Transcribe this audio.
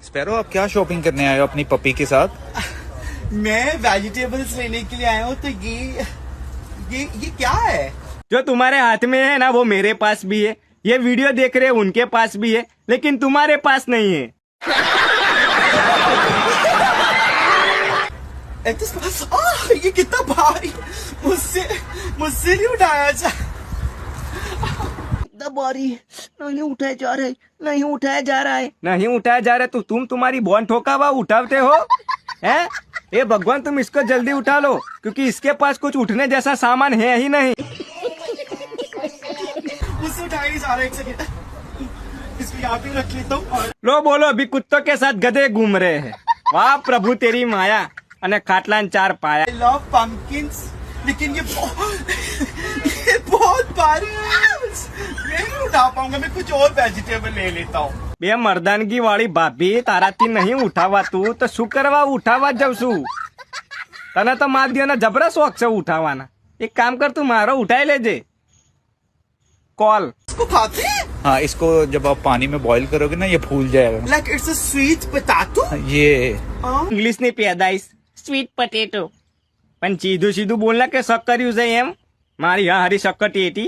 Sparrow, आप क्या shopping करने आए हो अपनी पपी के साथ? मैं वेजिटेबल्स लेने के लिए आया हूँ। तो ये क्या है? जो तुम्हारे हाथ में है ना वो मेरे पास भी है, ये वीडियो देख रहे उनके पास भी है, लेकिन तुम्हारे पास नहीं है। ये कितना भारी, मुझसे नहीं उठाया जा। इतना भारी नहीं उठाया जा रहा है, नहीं उठाया जा रहा है, नहीं उठाया जा रहा है। तो तुम तुम्हारी बॉन ठोका हुआ उठाते हो हैं? ये भगवान, तुम इसको जल्दी उठा लो, क्योंकि इसके पास कुछ उठने जैसा सामान है ही नहीं। मुझसे उठाया नहीं जा रहा। एक सेकंड, इसको यहाँ पे रख लेता हूँ। लो बोलो, अभी कुत्तों के साथ गधे घूम रहे हैं। वाह प्रभु तेरी माया, अने खाटलान चार पाया। I love pumpkins, लेकिन ये बहुत भारी है। मैं नहीं उठा पाऊंगा। मैं कुछ और वेजिटेबल ले लेता हूँ। બે મર્દાનગી વાળી ભાભી તારાથી નહીં ઉઠાવા તું તો શું કરવા ઉઠાવા જાઉં છું? તને તો માર દિયોના જબરા શોખ છે ઉઠાવાના। એક કામ કર, તું મારો ઉઠાઈ લેજે कॉल। इसको खाते हैं? हाँ, इसको जब आप पानी में बॉईल करोगे ना, ये फूल जाएगा। Like it's a sweet potato? ये इंग्लिश ની પેદાઈશ સ્વીટ પટેટો, પણ સીધું સીધું બોલના કે શક્કર્યું છે એમ? મારી હારી શક્કર ટેટી।